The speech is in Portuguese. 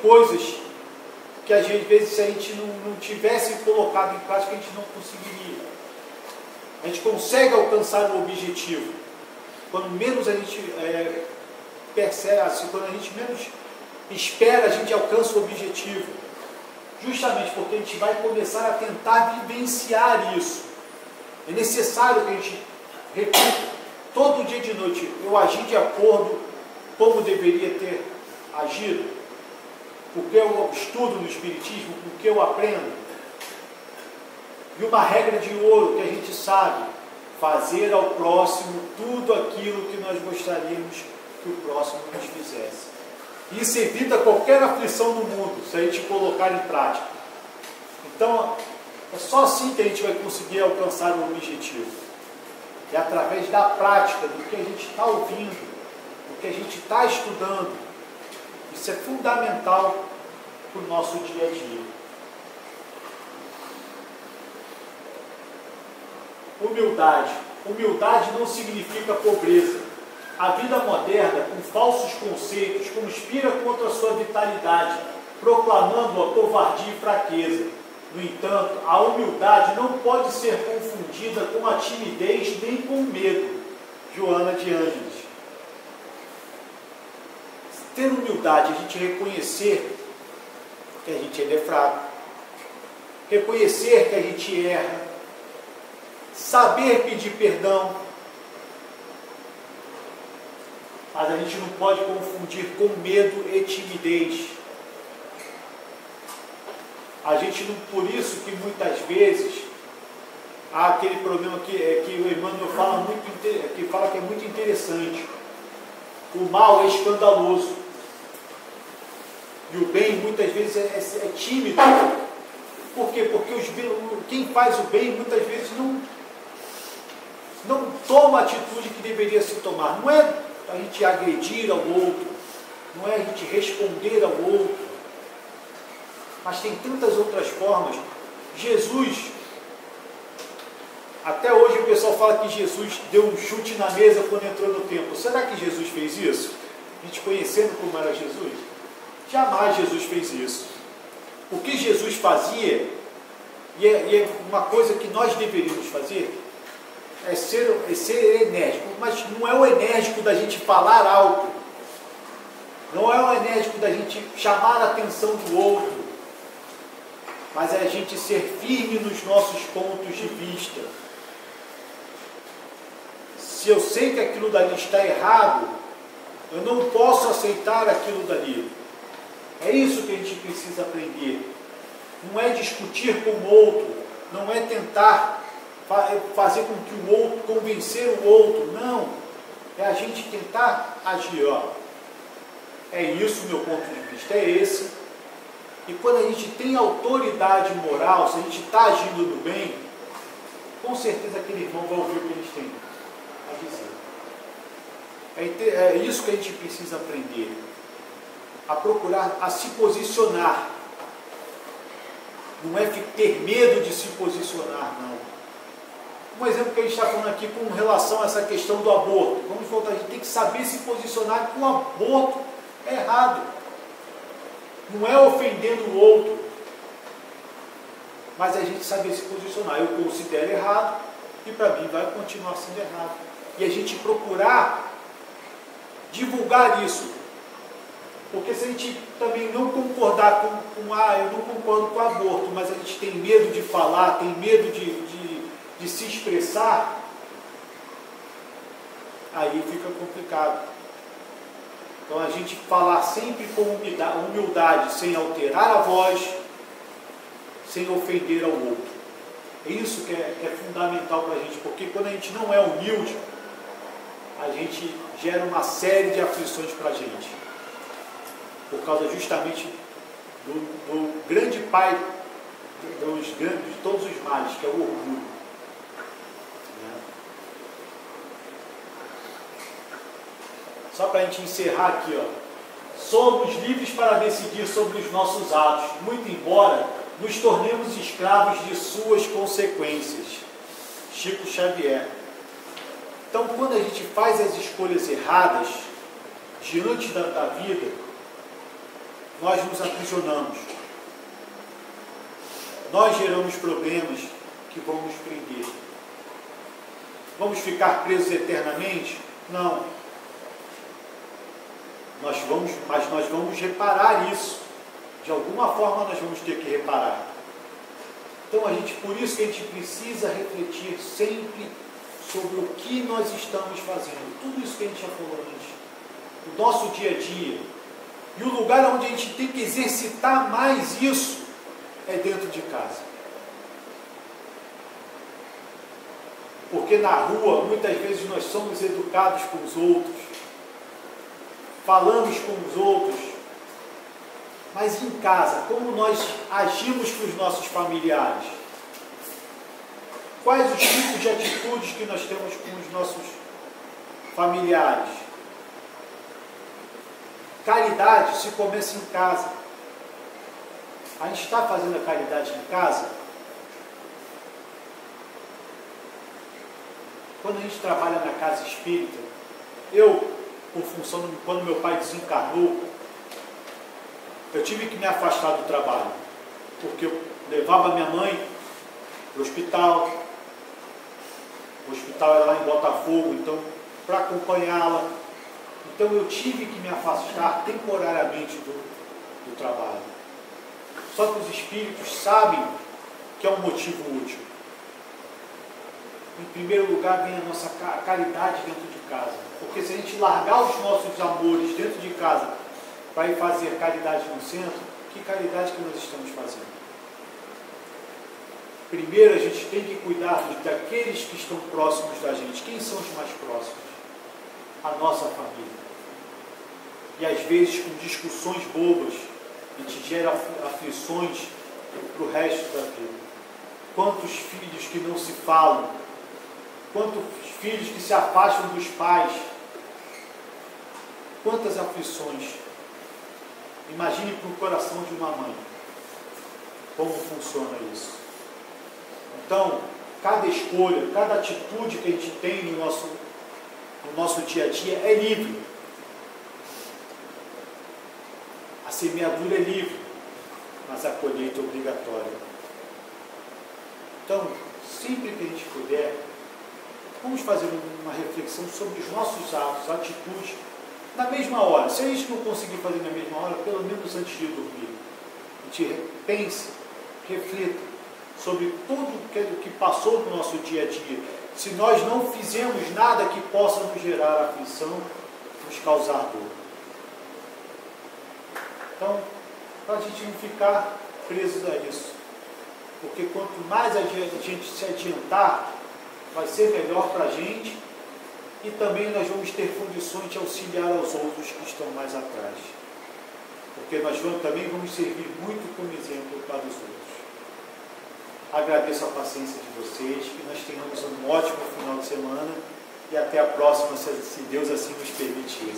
coisas que às vezes se a gente não tivesse colocado em prática, a gente não conseguiria. A gente consegue alcançar o objetivo. Quando menos a gente percebe, assim, quando a gente menos espera, a gente alcança o objetivo. Justamente porque a gente vai começar a tentar vivenciar isso. É necessário que a gente repita todo dia de noite: eu agi de acordo como deveria ter agido, porque eu estudo no Espiritismo, porque eu aprendo. E uma regra de ouro que a gente sabe: fazer ao próximo tudo aquilo que nós gostaríamos que o próximo nos fizesse. Isso evita qualquer aflição no mundo, se a gente colocar em prática. Então, é só assim que a gente vai conseguir alcançar o objetivo. É através da prática, do que a gente está ouvindo, do que a gente está estudando. Isso é fundamental para o nosso dia a dia. Humildade. Humildade não significa pobreza. A vida moderna, com falsos conceitos, conspira contra a sua vitalidade, proclamando-a covardia e fraqueza. No entanto, a humildade não pode ser confundida com a timidez nem com o medo. Joana de Ângeles. Ter humildade, a gente reconhecer que a gente é fraco, reconhecer que a gente erra, saber pedir perdão, mas a gente não pode confundir com medo e timidez. A gente não, por isso que muitas vezes há aquele problema que o Emmanuel fala que fala que é muito interessante. O mal é escandaloso e o bem muitas vezes é tímido. Por quê? Porque quem faz o bem muitas vezes não toma a atitude que deveria se tomar. Não é a gente agredir ao outro, não é a gente responder ao outro, mas tem tantas outras formas. Jesus, até hoje o pessoal fala que Jesus deu um chute na mesa quando entrou no templo. Será que Jesus fez isso? A gente conhecendo como era Jesus? Jamais Jesus fez isso. O que Jesus fazia, e é uma coisa que nós deveríamos fazer, é ser enérgico, mas não é o enérgico da gente falar alto, não é o enérgico da gente chamar a atenção do outro, mas é a gente ser firme nos nossos pontos de vista. Se eu sei que aquilo dali está errado, eu não posso aceitar aquilo dali. É isso que a gente precisa aprender. Não é discutir com o outro, não é tentar fazer com que o outro, convencer o outro, não. É a gente tentar agir, é isso, meu ponto de vista é esse. E quando a gente tem autoridade moral, se a gente está agindo do bem, com certeza aquele irmão vai ouvir o que eles têm a dizer. É isso que a gente precisa aprender. A procurar, a se posicionar. Não é ter medo de se posicionar, não. Um exemplo que a gente está falando aqui com relação a essa questão do aborto. Vamos voltar, a gente tem que saber se posicionar, que o aborto é errado. Não é ofendendo o outro, mas a gente saber se posicionar. Eu considero errado e para mim vai continuar sendo errado. E a gente procurar divulgar isso. Porque se a gente também não concordar eu não concordo com o aborto, mas a gente tem medo de falar, tem medo de se expressar, aí fica complicado. Então a gente falar sempre com humildade, sem alterar a voz, sem ofender ao outro. É isso que é fundamental para a gente, porque quando a gente não é humilde, a gente gera uma série de aflições para a gente. Por causa justamente do grande pai de todos os males, que é o orgulho. Só para a gente encerrar aqui, somos livres para decidir sobre os nossos atos, muito embora nos tornemos escravos de suas consequências. Chico Xavier. Então, quando a gente faz as escolhas erradas diante da vida, nós nos aprisionamos. Nós geramos problemas que vão nos prender. Vamos ficar presos eternamente? Não. Mas nós vamos reparar isso. De alguma forma nós vamos ter que reparar. Então por isso que a gente precisa refletir sempre sobre o que nós estamos fazendo. Tudo isso que a gente já falou antes. O nosso dia a dia. E o lugar onde a gente tem que exercitar mais isso é dentro de casa. Porque na rua, muitas vezes nós somos educados com os outros, falamos com os outros, mas em casa, como nós agimos com os nossos familiares? Quais os tipos de atitudes que nós temos com os nossos familiares? Caridade se começa em casa. A gente está fazendo a caridade em casa? Quando a gente trabalha na casa espírita, por função, quando meu pai desencarnou, eu tive que me afastar do trabalho, porque eu levava minha mãe para o hospital era lá em Botafogo, então, para acompanhá-la. Então eu tive que me afastar temporariamente do trabalho. Só que os espíritos sabem que é um motivo útil. Em primeiro lugar vem a nossa caridade dentro de casa. Porque se a gente largar os nossos amores dentro de casa para ir fazer caridade no centro, que caridade que nós estamos fazendo? Primeiro a gente tem que cuidar daqueles que estão próximos da gente. Quem são os mais próximos? A nossa família. E às vezes com discussões bobas, a gente gera aflições para o resto da vida. Quantos filhos que não se falam, quantos filhos que se afastam dos pais, quantas aflições. Imagine para o coração de uma mãe como funciona isso. Então, cada escolha, cada atitude que a gente tem no nosso dia a dia é livre. A semeadura é livre, mas a colheita é obrigatória. Então, sempre que a gente puder, vamos fazer uma reflexão sobre os nossos atos, atitudes, na mesma hora. Se a gente não conseguir fazer na mesma hora, pelo menos antes de dormir, a gente pense, reflita sobre tudo o que passou no nosso dia a dia. Se nós não fizemos nada que possa nos gerar aflição, nos causar dor. Então, para a gente não ficar presos a isso. Porque quanto mais a gente se adiantar, vai ser melhor para a gente e também nós vamos ter condições de auxiliar aos outros que estão mais atrás. Porque nós também vamos servir muito como exemplo para os outros. Agradeço a paciência de vocês, que nós tenhamos um ótimo final de semana e até a próxima, se Deus assim nos permitir.